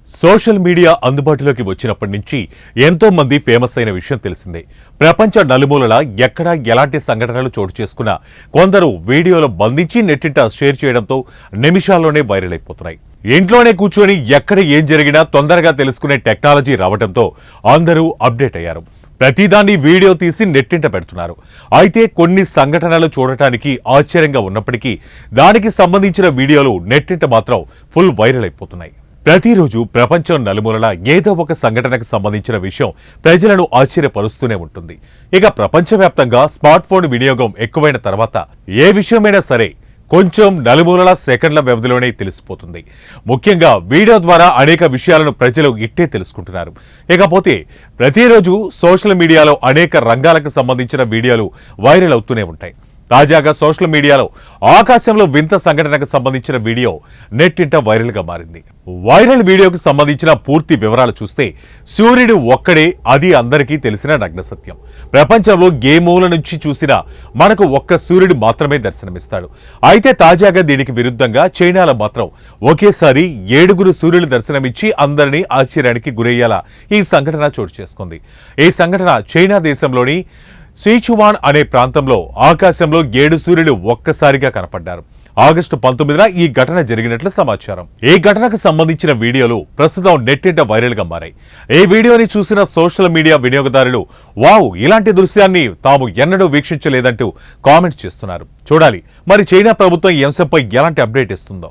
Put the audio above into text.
Social media అందుబాటులోకి వచ్చినప్పటి నుంచి ఎంతో మంది ఫేమస్ అయిన విషయం తెలిసిందే. ప్రపంచ నలుమూలలా ఎక్కడా ఎలాంటి సంఘటనలు చోటు చేసుకున్నా కొందరు వీడియోలో బంధించి నెట్టింట షేర్ చేయడంతో నిమిషాల్లోనే వైరల్ అయిపోతున్నాయి. ఇంట్లోనే కూర్చొని ఎక్కడ ఏం జరిగినా తొందరగా తెలుసుకునే టెక్నాలజీ రావడంతో అందరూ అప్డేట్ అయ్యారు. ప్రతిదాన్ని వీడియో తీసి నెట్టింట పెడుతున్నారు. అయితే కొన్ని సంఘటనలు చూడటానికి ఆశ్చర్యంగా ఉన్నప్పటికీ దానికి సంబంధించిన వీడియోలు నెట్టింట మాత్రం ఫుల్ వైరల్ అయిపోతున్నాయి. ప్రతిరోజు ప్రపంచం నలుమూలలా ఏదో ఒక సంఘటనకు సంబంధించిన విషయం ప్రజలను ఆశ్చర్యపరుస్తూనే ఉంటుంది. ఇక ప్రపంచవ్యాప్తంగా స్మార్ట్ ఫోన్ వినియోగం ఎక్కువైన తర్వాత ఏ విషయమైనా సరే కొంచెం నలుమూలల సెకండ్ల వ్యవధిలోనే తెలిసిపోతుంది. ముఖ్యంగా వీడియో ద్వారా అనేక విషయాలను ప్రజలు ఇట్టే తెలుసుకుంటున్నారు. ఇకపోతే ప్రతిరోజు సోషల్ మీడియాలో అనేక రంగాలకు సంబంధించిన వీడియోలు వైరల్ అవుతూనే ఉంటాయి. తాజాగా సోషల్ మీడియాలో ఆకాశంలో వింత సంఘటనకు సంబంధించిన వీడియో నెట్టింట వైరల్ గా మారింది. వైరల్ వీడియోకు సంబంధించిన పూర్తి వివరాలు చూస్తే సూర్యుడు ఒక్కడే, అది అందరికీ తెలిసిన నగ్న సత్యం. ప్రపంచంలో ఏ మూల నుంచి చూసినా మనకు ఒక్క సూర్యుడు మాత్రమే దర్శనమిస్తాడు. అయితే తాజాగా దీనికి విరుద్ధంగా చైనాలో మాత్రం ఒకేసారి 7 సూర్యులు దర్శనమిచ్చి అందరినీ ఆశ్చర్యానికి గురయ్యేలా ఈ సంఘటన చోటు చేసుకుంది. ఈ సంఘటన చైనా దేశంలోని సిచువాన్ అనే ప్రాంతంలో ఆకాశంలో 7 సూర్యులు ఒక్కసారిగా కనపడ్డారు. ఆగస్టు 19న ఈ ఘటన జరిగినట్లు సమాచారం. ఈ ఘటనకు సంబంధించిన వీడియోలు ప్రస్తుతం నెట్టింట వైరల్ గా మారాయి. ఈ వీడియోని చూసిన సోషల్ మీడియా వినియోగదారులు వావ్, ఇలాంటి దృశ్యాన్ని తాము ఎన్నడూ వీక్షించలేదంటూ కామెంట్స్ చేస్తున్నారు. చూడాలి మరి చైనా ప్రభుత్వం ఈ అంశంపై ఎలాంటి అప్డేట్ ఇస్తుందో.